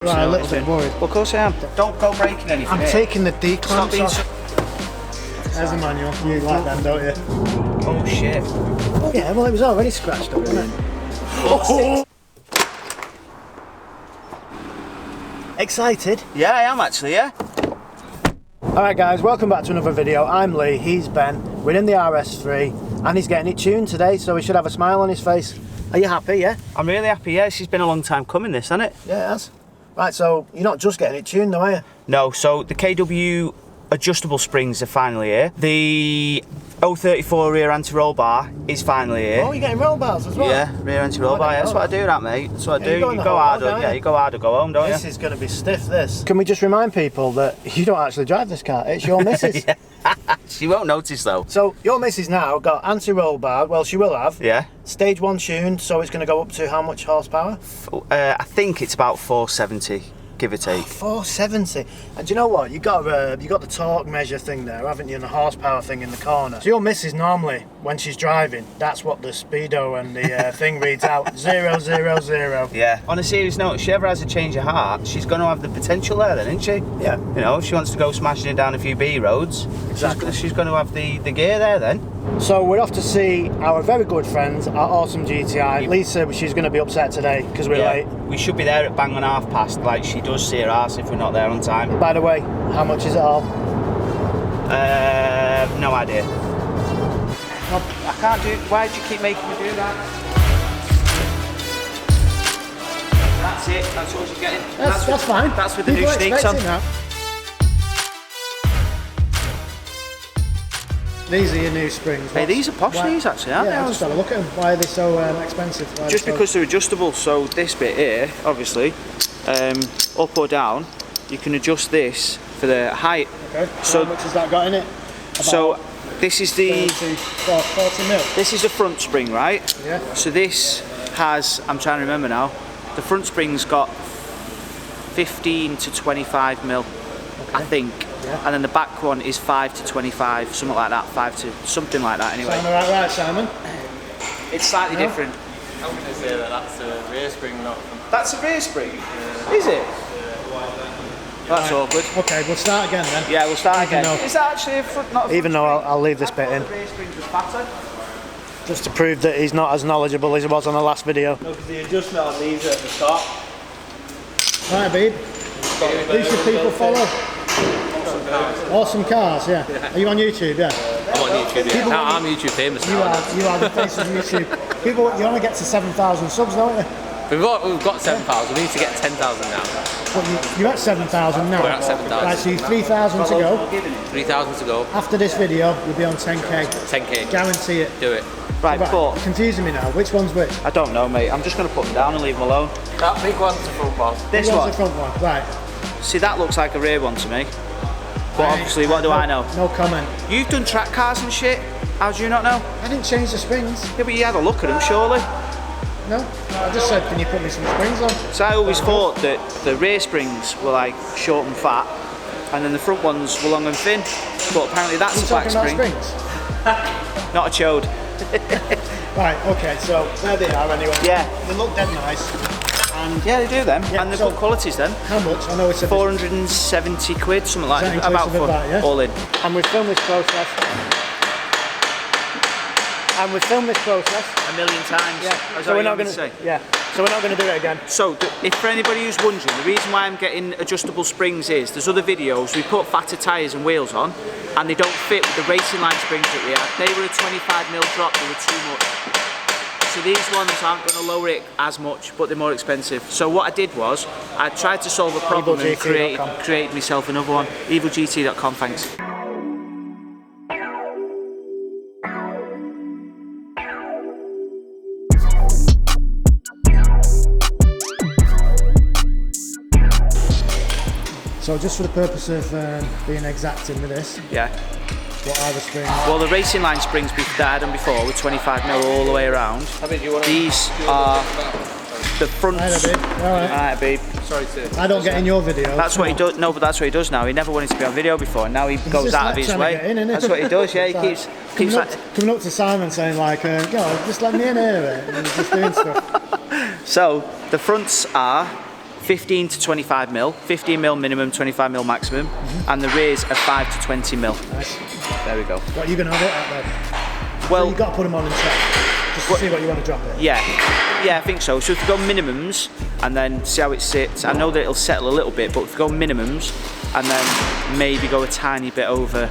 Right, a little bit worried. Well, of course I am. Don't go breaking anything. I'm taking the declamps being off. There's the manual. You like them, don't you? Oh shit. Oh yeah, well it was already scratched up, wasn't it? Oh. Excited? Yeah, I am actually, yeah. Alright guys, welcome back to another video. I'm Lee, he's Ben. We're in the RS3 and he's getting it tuned today, so he should have a smile on his face. Are you happy, yeah? I'm really happy, yeah. This has been a long time coming, this, hasn't it? Yeah, it has. Right, so you're not just getting it tuned though, are you? No, so the KW adjustable springs are finally here. The 034 rear anti-roll bar is finally here. Oh, you're getting roll bars as well? Yeah, rear anti-roll bar, yeah. That's what I do, that, mate. That's what I do. You go hard, yeah, you go hard or go home, don't you? This is going to be stiff, this. Can we just remind people that you don't actually drive this car, it's your missus. Yeah. She won't notice though. So your missus now got anti-roll bar, well she will have. Yeah. Stage 1 tuned, so it's going to go up to how much horsepower? I think it's about 470, give or take. 470. And do you know what? You got the torque measure thing there, haven't you? And the horsepower thing in the corner. So your missus normally, when she's driving, that's what the speedo and the thing reads out. 0, 0, 0. Yeah. On a serious note, if she ever has a change of heart, she's going to have the potential there then, isn't she? Yeah. You know, if she wants to go smashing it down a few B roads, exactly. she's going to have the gear there then. So we're off to see our very good friends at Awesome GTI. Lisa, she's going to be upset today because we're late. We should be there at bang on 1/2 like she does see her arse if we're not there on time. By the way, how much is it all? No idea. No, I can't do. Why do you keep making me do that? That's it. That's all she's getting. That's fine. That's with the new sneaks on. That. These are your new springs. Hey, these are posh these actually, aren't they? Yeah, just have a look at them. Why are they so expensive? Just because they're adjustable. So this bit here, obviously, up or down, you can adjust this for the height. Okay. So how much has that got in it? So this is the 40 mil. This is the front spring, right? Yeah. So this has, I'm trying to remember now, the front spring's got 15 to 25 mil, okay. I think. Yeah. And then the back one is 5 to 25, something like that, 5 to something like that anyway. Sound right, Simon? It's slightly different. I'm going to say that that's a rear spring, not... That's a rear spring? Yeah. Is it? Yeah. That's awkward. Okay, we'll start again then. Yeah, we'll start again. Is that actually a front, not a front Even though I'll leave this bit in. The rear spring was fatter. Just to prove that he's not as knowledgeable as he was on the last video. No, because the adjustment on these are at the top. Right, babe. Who should people follow? Awesome cars, yeah. Are you on YouTube? Yeah. I'm on YouTube, yeah. No, I'm YouTube famous now. You are the face of YouTube. People, you only get to 7,000 subs, don't you? We've got 7,000, we need to get 10,000 now. Well, you're at 7,000 now? We're at 7,000. Right, so you've 3,000 to go. 3,000 to go. After this video, you'll be on 10k. 10k. Guarantee it. Do it. Right, but... You're confusing me now. Which one's which? I don't know, mate. I'm just going to put them down and leave them alone. That big one's the front one. This one? The front one, right. See, that looks like a rear one to me. But obviously, what do I know? No comment. You've done track cars and shit. How do you not know? I didn't change the springs. Yeah, but you had a look at them, surely. No, I just said, can you put me some springs on? So I always thought that the rear springs were like short and fat, and then the front ones were long and thin. But apparently that's a black spring. Springs? Not a chode. Right, okay, so there they are anyway. Yeah. They look dead nice. And yeah, they do them. Yeah, and they've so got qualities then. How much? I know it's 470 quid, something like that. About yeah? all in. And we've filmed this process. A million times. Yeah. So we're not going to say. Yeah. So we're not going to do it again. So, if for anybody who's wondering, the reason why I'm getting adjustable springs is there's other videos we put fatter tyres and wheels on, and they don't fit with the racing line springs that we had. They were a 25 mil drop. They were too much. So these ones aren't going to lower it as much, but they're more expensive. So what I did was, I tried to solve a problem and created myself another one. EvilGT.com, thanks. So just for the purpose of being exacting with this, yeah. What are the springs? Well, the racing line springs that I had done before were 25 mil all the way around. These are the front. Alright, babe. Sorry to. I don't get in your video. That's what he does. No, but that's what he does now. He never wanted to be on video before, and now he goes out of his way. That's what he does. Yeah, he keeps coming up to Simon saying like, "Go, just let me in here," and he's just doing stuff. So the fronts are 15 to 25 mil, 15 mil minimum, 25 mil maximum, and the rears are 5 to 20 mil. Nice. There we go. What are you going to have it at then? Well, so you've got to put them on and check, just to see what you want to drop it. Yeah, I think so. So if we go minimums and then see how it sits, I know that it'll settle a little bit, but if we go minimums and then maybe go a tiny bit over,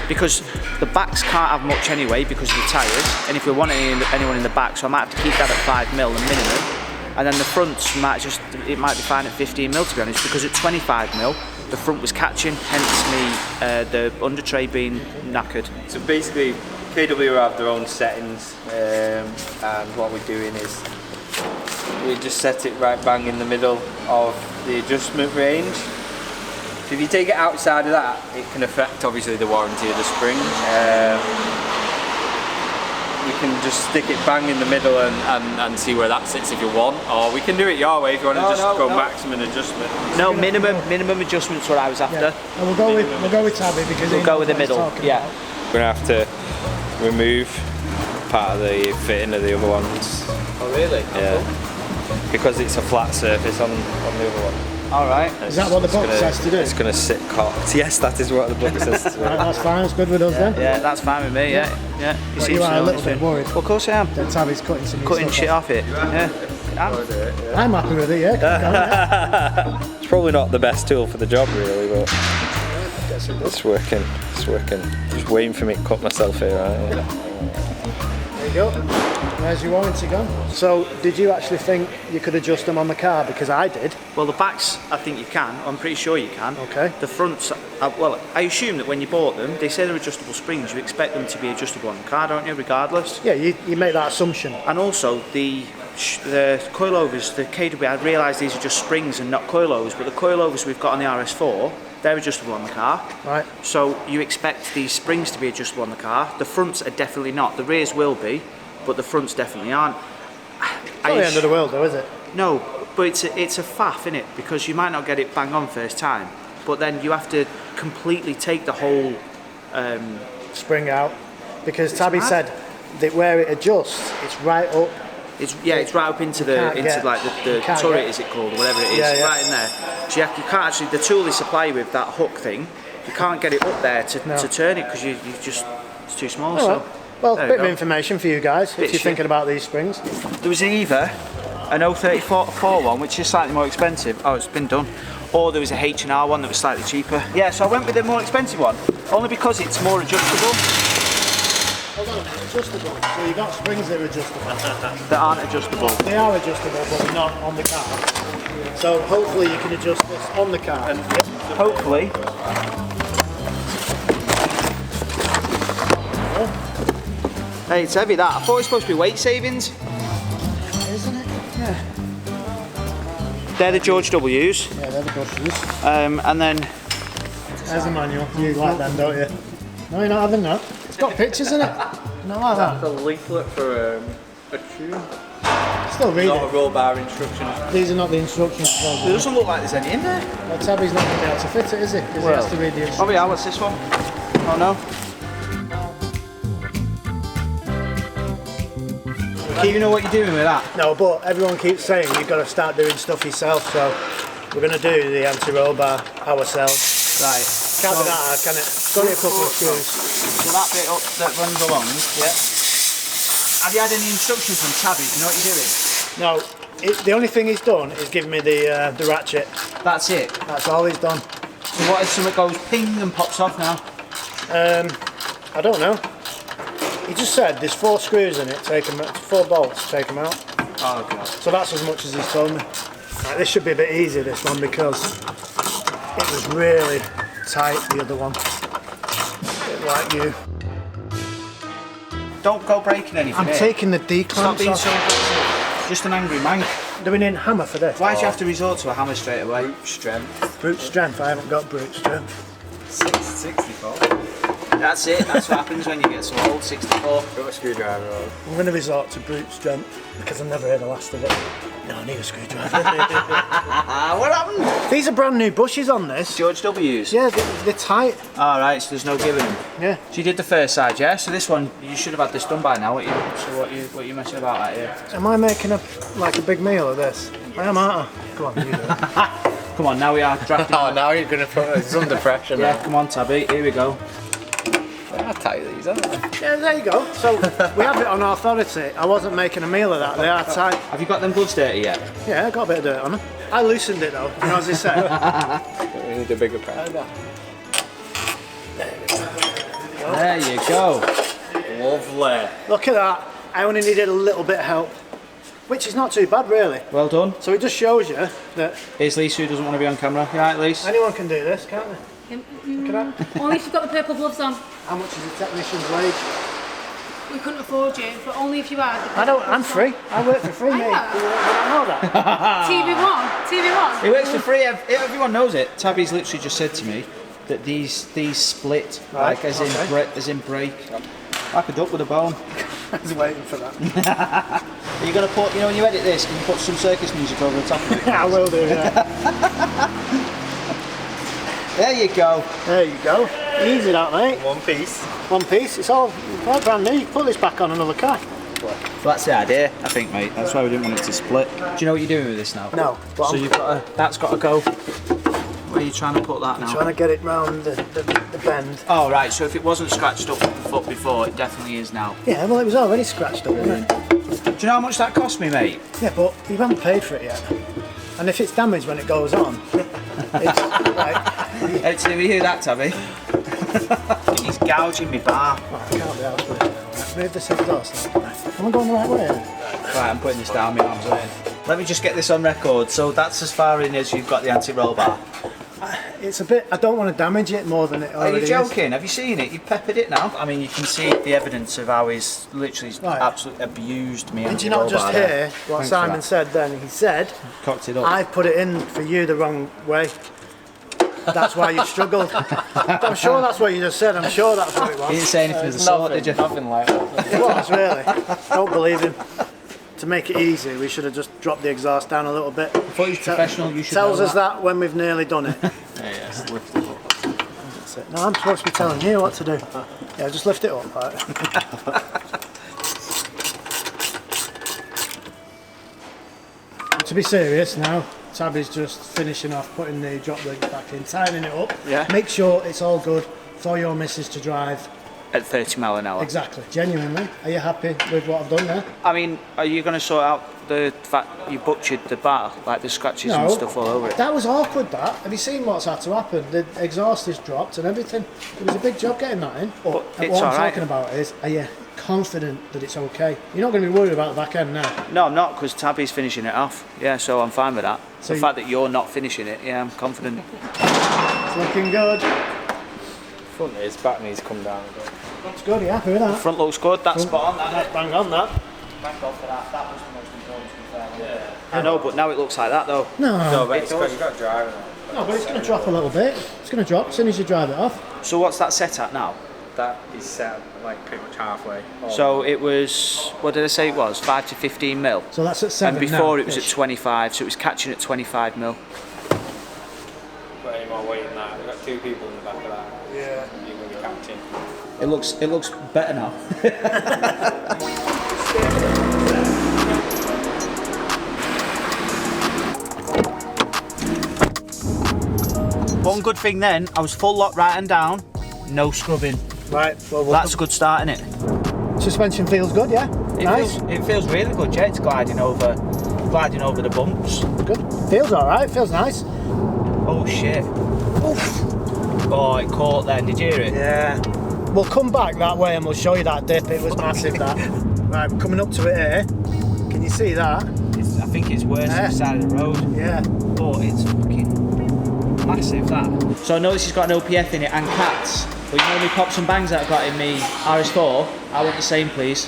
because the backs can't have much anyway because of the tyres, and if we want anyone in the back, so I might have to keep that at 5 mil the minimum, and then the fronts might be fine at 15 mil to be honest, because at 25 mil the front was catching, hence me the under tray being knackered. So basically KW have their own settings, and what we're doing is we just set it right bang in the middle of the adjustment range. So if you take it outside of that, it can affect obviously the warranty of the spring. We can just stick it bang in the middle and see where that sits if you want, or we can do it your way if you want to go maximum adjustment. No, minimum adjustment's what I was after. Yeah. And we'll go with Tabby because we'll go with the middle. Yeah. We're gonna have to remove part of the fitting of the other ones. Oh really? Yeah. Cool. Because it's a flat surface on the other one. Alright. Is that what the book says to do? It's going to sit cocked. Yes, that is what the book says to do. Right, that's fine, that's good with us then. Yeah, that's fine with me, yeah. But you are a little bit worried. Well, of course I am. That Tabby's cutting some shit off it. Yeah. I'm happy with it, yeah. It's probably not the best tool for the job really, but it's working. It's working. Just waiting for me to cut myself here, right? There you go. There's your warranty gone. So, did you actually think you could adjust them on the car? Because I did. Well, the backs, I think you can. I'm pretty sure you can. Okay. The fronts, well, I assume that when you bought them, they say they're adjustable springs. You expect them to be adjustable on the car, don't you, regardless? Yeah, you make that assumption. And also, the coilovers, the KW, I realised these are just springs and not coilovers, but the coilovers we've got on the RS4, they're adjustable on the car. Right. So, you expect these springs to be adjustable on the car. The fronts are definitely not. The rears will be, but the fronts definitely aren't. It's not the end of the world though, is it? No, but it's a faff, innit? Because you might not get it bang on first time, but then you have to completely take the whole spring out. Because Tabby said that where it adjusts, it's right up. It's right up into the turret, is it called, or whatever it is, right in there. So you can't actually, the tool they supply you with, that hook thing, you can't get it up there to turn it because it's too small. Oh, so. Well, a bit of information for you guys if you're thinking about these springs. There was either an 034 one, which is slightly more expensive. Oh, it's been done. Or there was a H&R one that was slightly cheaper. Yeah, so I went with the more expensive one, only because it's more adjustable. Hold on a minute, adjustable. So you've got springs that are adjustable. That aren't adjustable. They are adjustable, but they're not on the car. So hopefully you can adjust this on the car. And hopefully. Hey, it's heavy that. I thought it was supposed to be weight savings. Isn't it? Yeah. They're the George W's. Yeah, they're the W's. And then... There's a manual. You like them, don't you? No, you're not having that. It's got pictures in it. Not like that. It's a leaflet for a tune. Still read Not it. a roll bar instructions. These are not the instructions. It doesn't look like there's any in there. Well, Tabby's not going to be able to fit it, is he? Because he has to read the instructions. Oh yeah, what's this one? Oh no. You know what you're doing with that? No, but everyone keeps saying you've got to start doing stuff yourself, so we're going to do the anti-roll bar ourselves. Right. Can't do that hard, can it? It's only a couple of screws. So that bit up that runs along. Yeah. Have you had any instructions from Tabby? Do you know what you're doing? No, the only thing he's done is give me the ratchet. That's it? That's all he's done. So what if something goes ping and pops off now? I don't know. He just said there's 4 screws in it, 4 bolts, take them out. Oh god. So that's as much as he's told me. Right, this should be a bit easier, this one, because it was really tight, the other one. A bit like you. Don't go breaking anything. I'm taking the D-clamps being off. so aggressive. Just an angry man. Do we need a hammer for this? Why do you have to resort to a hammer straight away? Brute strength. Brute strength, I haven't got brute strength. 64. That's it, that's what happens when you get so old, 64. Got a screwdriver on. I'm going to resort to brute strength because I've never heard the last of it. No, I need a screwdriver. What happened? These are brand new bushes on this. George W's? Yeah, they're tight. Alright, so there's no giving them. Yeah. So you did the first side, yeah? So this one, you should have had this done by now. What are you messing about at here? Am I making a big meal of this? I am, aren't I? Go on, you do it. Come on, now we are drafting. Oh, now you're going to put us under pressure Yeah, now. come on, Tabby. Here we go. I'll tie these, aren't I? Yeah, there you go. So we have it on authority. I wasn't making a meal of that. They are tight. Have you got them gloves dirty yet? Yeah, I got a bit of dirt on them. I loosened it though, you know, as they say. We need a bigger pressure. There you go. Lovely. Look at that. I only needed a little bit of help, which is not too bad really. Well done. So it just shows you that Here's Lisa who doesn't want to be on camera. You right, Lisa? anyone can do this, can't they? Look at that. Only if you've got the purple gloves on. How much is a technician's wage? We couldn't afford you, but only if you had. The I don't. purple I'm gloves free. I work for free, mate. yeah. You don't know that. on. TV1. It works for free. Everyone knows it. Tabby's literally just said to me that these split, Right, like as in break. Like a duck with a bone. I was waiting for that. Are you going to put, you know, when you edit this, can you put some circus music over the top of it? I will do. Yeah. There you go. There you go. Easy that, mate. One piece. One piece. It's all quite brand new. You can put this back on another car. Well, that's the idea, I think, mate. That's why we didn't want it to split. Do you know what you're doing with this now? No. But So I'm you've got to, that's got to go. Where are you trying to put that now? trying to get it round the bend. Oh, right. So if it wasn't scratched up the foot before, it definitely is now. Yeah, well, it was already scratched up, wasn't it? Do you know how much that cost me, mate? Yeah, but you haven't paid for it yet. And if it's damaged when it goes on, it's like... It's to hear that, Tabby. He's gouging me bar. Oh, I can't be out with it now. Right, move this exhaust. Am I going the right way? Right, I'm putting this down, my arms in. Let me just get this on record. So that's as far in as you've got the anti-roll bar. It's a bit... I don't want to damage it more than it Are already you joking? Have you seen it? You've peppered it now. I mean, you can see the evidence of how he's literally Right. absolutely abused me. Did you not just hear what Thanks for Simon that. said then? He said, Cocked it up. I put it in for you the wrong way. That's why you struggled. I'm sure that's what you just said. I'm sure that's what it You was. didn't say anything of the sort, did you? Nothing like that. It was, really. Don't believe him. To make it easy, we should have just dropped the exhaust down a little bit. I thought he was professional, you should Tells know us that when we've nearly done it. Yes, lift it up. That's it. No, I'm supposed to be telling you what to do. Yeah, just lift it up. Right? To be serious now, Tabby's just finishing off putting the drop links back in, tightening it up. Yeah. Make sure it's all good for your missus to drive. At 30 mile an hour. Exactly. Genuinely, are you happy with what I've done there? I mean, are you going to sort out the fact you butchered the bar, like the scratches and stuff all over it? That was awkward, that. Have you seen what's had to happen? The exhaust is dropped and everything. It was a big job getting that in. But it's what I'm all right. talking about is, are you confident that it's okay? You're not going to be worried about the back end now. No, I'm not, because Tabby's finishing it off. Yeah, so I'm fine with that. So The fact that you're not finishing it, yeah, I'm confident. It's looking good. Front is, back needs to come down a bit. Looks good, you happy with that? Front looks good, that's spot on, that. That's bang on, that. Thank God for that. That was the most important, to be fair. Yeah. I know, but now it looks like that, though. No, No, but It it's does. got, you've got to drive it. no, but it's going to drop a little bit. It's going to drop as soon as you drive it off. So what's that set at now? That is set like pretty much halfway. So it was, what did I say it was? 5 to 15 mil. So that's at 7 And before now, it was at ish. 25, so it was catching at 25 mil. Got any more weight than that? We've got two people in the back of that. Yeah. You're going to be counting. It looks better now. One good thing then, I was full lock right and down, no scrubbing. Right, well, That's a good start, isn't it? suspension feels good, yeah? Nice. It feels really good, yeah. It's gliding over the bumps. Good. Feels alright, feels nice. Oh shit. Oof. Oh, it caught then, did you hear it? Yeah. We'll come back that way and we'll show you that dip. It was massive, that. Right, we're coming up to it here. Can you see that? I think it's worse Yeah. than the side of the road. Yeah. But it's fucking massive, that. So I know this has got an OPF in it and cats, but you know me pops and bangs that I've got in me RS4? I want the same, please.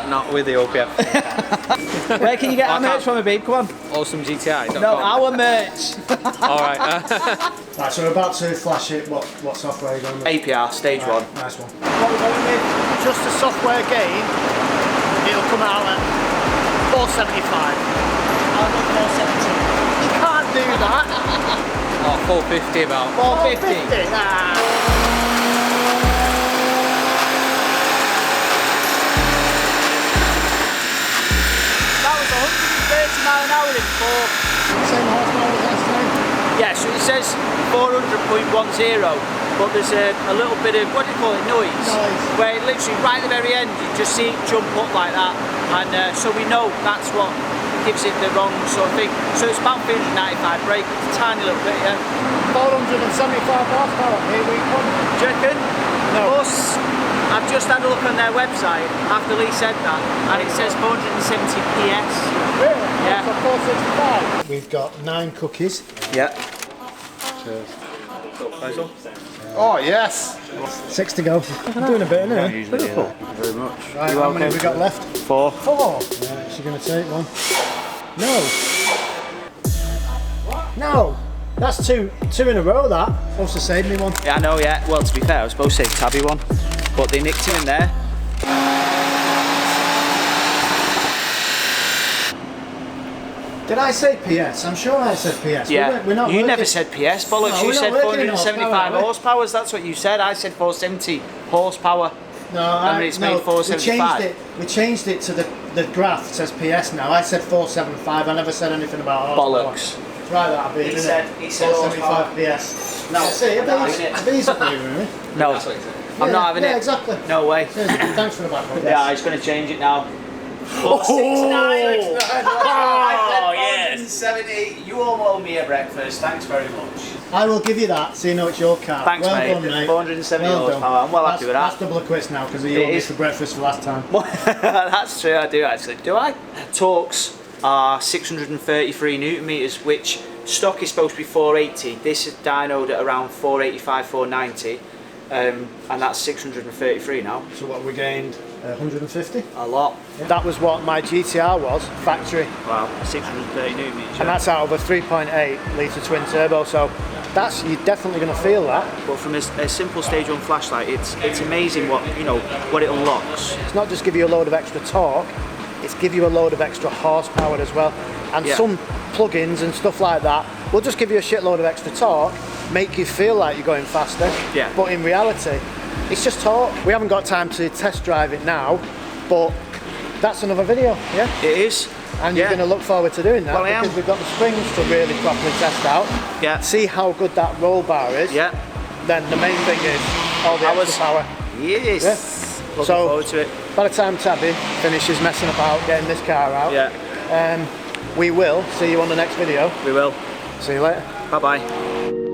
Not with the OPF. Where can you get our merch from, babe? Come on. AwesomeGTI.com. No, our merch. Alright. Right, so we're about to flash it. What software are you going with? APR, stage one. Nice one. What we're going with, just a software game, it'll come out at 475. I'll go 470. You can't do that. Oh, 450 about. 450. Nah. That was mile an hour in 4. Same horsepower as last time. Yeah, so it says 400.10, but there's a little bit of, what do you call it, noise. Where it literally, right at the very end, you just see it jump up like that. And so we know that's what gives it the wrong sort of thing. So it's about 395 brake, it's a tiny little bit, yeah. 475 horsepower, here we come. Do you reckon? No. Plus, I've just had a look on their website after Lee said that, and it says 470 PS. Really? Yeah. So 465. We've got 9 cookies. Yeah. Cheers. Oh, yes! 6 to go. I'm doing a bit, innit? Usually, yeah. Very much. Right, how many have we got left? 4. 4. Right, she's going to take one. No. No. That's two in a row, that. Supposed to save me one. Yeah, I know, yeah. Well, to be fair, I was supposed to say Tabby one, but they nicked him in there. Did I say PS? I'm sure I said PS. Yeah, We're not you working. never said PS, bollocks. No, You we're said not working in 475 horsepower, horsepower. That's what you said. I said 470 horsepower. No, And it's made 475. We changed it to the graph. It says PS now. I said 475. I never said anything about horsepower. Bollocks. Try that, He said 475 PS. No, see, a B's up here, really. No, I'm not having it. Yeah, exactly. No way. Thanks for the back one. Yeah, he's going to change it now. Oh, 469. Oh, yes. 470. You all owe me a breakfast. Thanks very much. I will give you that, so you know it's your car. Thanks, well mate. Done, mate. 470 well horsepower. done. I'm well happy with that. That's double a quiz now because you owe me for breakfast for last time. That's true, I do actually. Do I? Torques are 633 newton meters, which stock is supposed to be 480. This is dynoed at around 485, 490, and that's 633 now. So what, we gained 150? A lot. Yeah. That was what my GTR was, factory. Wow, 630 newton meters. And that's out of a 3.8 litre twin turbo, so that's, you're definitely going to feel that. But from a simple stage 1 flashlight, it's amazing what what it unlocks. It's not just give you a load of extra torque, it's give you a load of extra horsepower as well. And some plugins and stuff like that will just give you a shitload of extra torque, make you feel like you're going faster. Yeah. But in reality, it's just torque. We haven't got time to test drive it now, but that's another video, yeah? It is. And you're going to look forward to doing that, Well, I because am. we've got the springs to really properly test out. Yeah. See how good that roll bar is. Yeah. Then the main thing is all the extra power. Yes. Yeah. Looking So, forward to it. by the time Tabby finishes messing about getting this car out, Yeah. we will see you on the next video. We will. See you later. Bye bye.